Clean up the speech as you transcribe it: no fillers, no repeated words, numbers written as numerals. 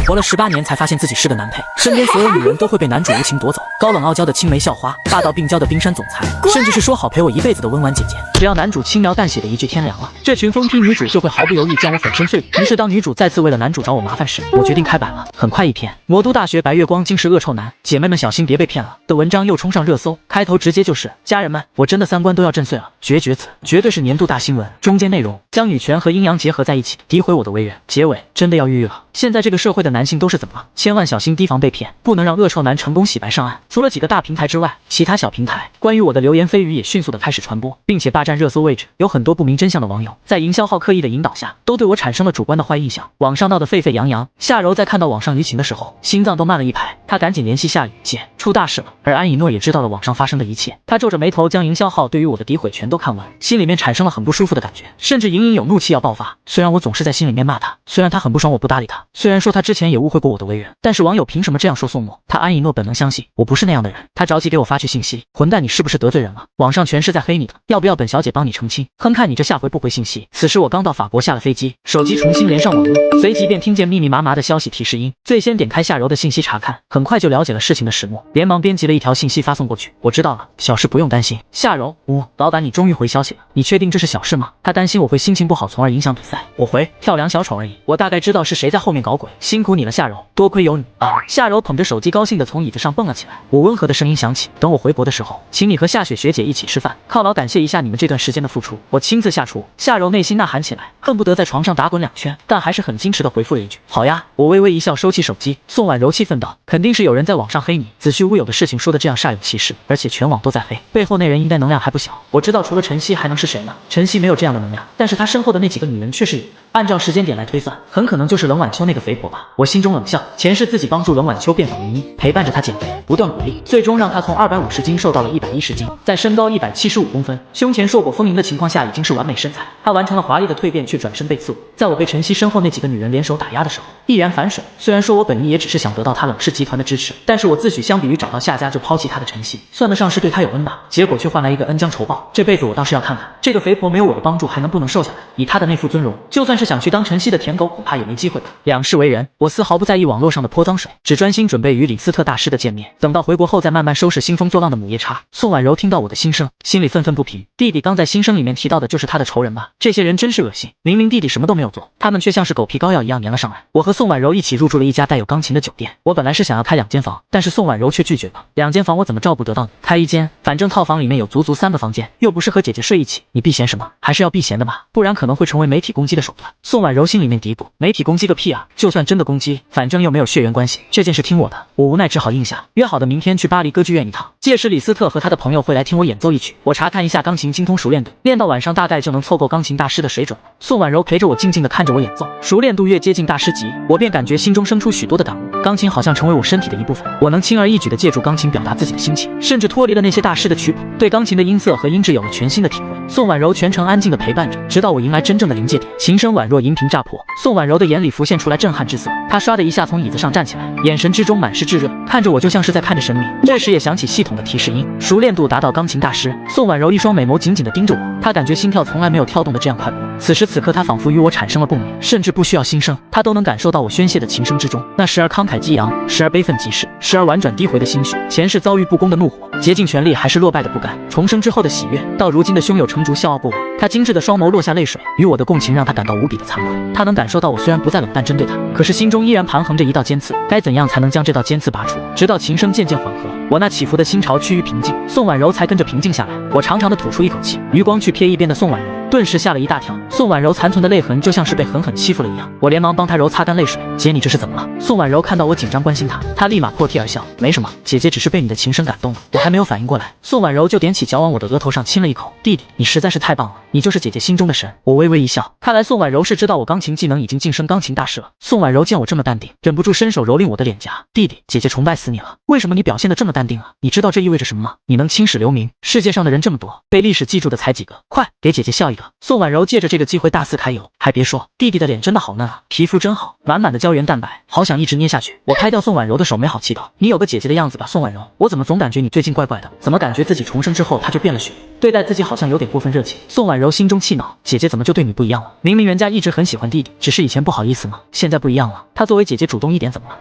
活了18年才发现自己是个男配，身边所有女人都会被男主无情夺走，高冷傲娇的青梅校花，霸道病娇的冰山总裁，甚至是说好陪我一辈子的温婉姐姐。只要男主轻描淡写的一句天凉了，这群疯批女主就会毫不犹豫将我粉身碎骨。于是当女主再次为了男主找我麻烦时，我决定开摆了。很快一篇魔都大学白月光竟是恶臭男，姐妹们小心别被骗了的文章又冲上热搜，开头直接就是家人们，我真的三观都要震碎了，绝词，绝对是年度大新闻。中间内容将女权和阴阳结合在一起，诋毁我的为人，结尾真的要郁郁了。现在这个社会的男性都是怎么了？千万小心提防被骗，不能让恶臭男成功洗白上岸。除了几个大平台之外，其他小平台关于我的流言蜚语也迅速的开始传播，并且霸占热搜位置。有很多不明真相的网友在营销号刻意的引导下，都对我产生了主观的坏印象，网上闹得沸沸扬扬。夏柔在看到网上舆情的时候，心脏都慢了一拍，她赶紧联系夏雨，姐，出大事了。而安以诺也知道了网上发生的一切，他皱着眉头将营销号对于我的诋毁全都看完，心里面产生了很不舒服的感觉，甚至隐隐有怒气要爆发。虽然我总是在心里面骂他，虽然他很不爽我不搭理他，虽然说他之前也误会过我的为人，但是网友凭什么这样说宋墨？他安以诺本能相信我不是那样的人，他着急给我发去信息，混蛋，你是不是得罪人了？网上全是在黑你的，要不要本小姐帮你澄清？哼，看你这下回不回信息。此时我刚到法国下了飞机，手机重新连上网络，随即便听见密密麻麻的消息提示音，最先点开夏柔的信息查看，很快就了解了事情的始末，连忙编辑了一条信息发送过去。我知道了，小事不用担心。夏柔，老板你终于回消息了，你确定这是小事吗？他担心我会心情不好从而影响比赛。我回，跳梁小丑而已，我大概知道是谁在后面搞鬼，辛苦你了夏柔，多亏有你啊。夏柔捧着手机高兴地从椅子上蹦了起来，我温和的声音响起，等我回国的时候，请你和夏雪学姐一起吃饭，犒劳感谢一下你们这段时间的付出，我亲自下厨。夏柔内心呐喊起来，恨不得在床上打滚2圈，但还是很矜持地回复了一句好呀。我微微一笑，收起手机。宋婉柔气愤道，肯定是有人在网上黑你，子虚乌有的事情说的这样煞有其事，而且全网都在黑，背后那人应该能量还不小。我知道除了晨曦还能是谁呢？晨曦没有这样的能量，但是他身后的那几个女人却是有。按照时间点来推算，很可能就是冷婉秋那个肥婆吧。我心中冷笑，前世自己帮助冷婉秋变法原因，陪伴着她减肥，不断鼓励，最终让她从250斤瘦到了110斤，在身高175公分，胸前硕果丰盈的情况下，已经是完美身材。她完成了华丽的蜕变，却转身被刺。在我被晨曦身后那几个女人联手打压的时候，毅然反水。虽然说我本意也只是想得到她冷氏集团的支持，但是我自诩相比于找到夏家就抛弃她的晨曦，算得上是对她有恩吧。结果却换来一个恩将仇报。这辈子我倒是要看看，这个肥婆没有我的帮助还能不能瘦下来。以她的那副尊容，就算是想去当晨曦的舔狗，恐怕也没机会吧。两世为人，我丝毫不在意网络上的泼脏水，只专心准备与李斯特大师的见面。等到回国后再慢慢收拾兴风作浪的母夜叉。宋婉柔听到我的心声，心里愤愤不平。弟弟刚在心声里面提到的就是他的仇人吧？这些人真是恶心，明明弟弟什么都没有做，他们却像是狗皮膏药一样粘了上来。我和宋婉柔一起入住了一家带有钢琴的酒店。我本来是想要开2间房，但是宋婉柔却拒绝了。2间房我怎么照顾得到呢？开1间，反正套房里面有足足3个房间，又不是和姐姐睡一起，你避嫌什么？还是要避嫌的吧，不然可能会成为媒体攻击的手段。宋婉柔心里面嘀咕，媒体攻击个屁啊！就算真的攻击，反正又没有血缘关系，这件事听我的。我无奈只好应下，约好的明天去巴黎歌剧院一趟。届时李斯特和他的朋友会来听我演奏一曲，我查看一下钢琴精通熟练度，练到晚上大概就能凑够钢琴大师的水准了。宋婉柔陪着我静静地看着我演奏，熟练度越接近大师级，我便感觉心中生出许多的感悟。钢琴好像成为我身体的一部分，我能轻而易举地借助钢琴表达自己的心情，甚至脱离了那些大师的曲谱，对钢琴的音色和音质有了全新的体会。宋婉柔全程安静地陪伴着，直到我迎来真正的临界点，琴声宛若银瓶乍破。宋婉柔的眼里浮现出来震撼之色，她唰的一下从椅子上站起来，眼神之中满是炙热，看着我就像是在看着神明。这时也响起系统的提示音，熟练度达到钢琴大师。宋婉柔一双美眸紧紧地盯着我，她感觉心跳从来没有跳动的这样快过。此时此刻，她仿佛与我产生了共鸣，甚至不需要心声，她都能感受到我宣泄的琴声之中，那时而慷慨激昂，时而悲愤即逝，时而婉转低回的心绪，前世遭遇不公的怒火，竭尽全力还是落败的不甘，重生之后的喜悦，到如今的胸有成竹笑傲不往。她精致的双眸落下泪水，与我的共情让她感到无比的惭愧。她能感受到我虽然不再冷淡针对她，可是心中依然盘横着一道尖刺，该怎样才能将这道尖刺拔出？直到琴声渐渐缓和，我那起伏的心潮趋于平静，宋婉柔才跟着平静下来。我长长的吐出一口气，余光去瞥一边的宋婉柔，顿时吓了一大跳。宋婉柔残存的泪痕就像是被狠狠欺负了一样，我连忙帮她揉擦干泪水。姐，你这是怎么了？宋婉柔看到我紧张关心她，她立马破涕而笑，没什么，姐姐只是被你的琴声感动了。我还没有反应过来，宋婉柔就踮起脚往我的额头上亲了一口。弟弟，你实在是太棒了，你就是姐姐心中的神。我微微一笑，看来宋婉柔是知道我钢琴技能已经晋升钢琴大师了。宋婉柔见我这么淡定，忍不住伸手蹂躏我的脸颊。弟弟，姐姐崇拜死你了，为什么你表现得这么淡定啊？你知道这意味着什么吗？你能青史留名，世界上的人这么多，被历史记住的才几个，快给姐姐笑一个。个。宋婉柔借着这个机会大肆揩油，还别说，弟弟的脸真的好嫩啊，皮肤真好，满满的胶原蛋白，好想一直捏下去。我拍掉宋婉柔的手，没好气道：“你有个姐姐的样子吧，宋婉柔，我怎么总感觉你最近怪怪的？怎么感觉自己重生之后她就变了血，对待自己好像有点过分热情？”宋婉柔心中气恼，姐姐怎么就对你不一样了？明明人家一直很喜欢弟弟，只是以前不好意思嘛，现在不一样了。她作为姐姐主动一点怎么了？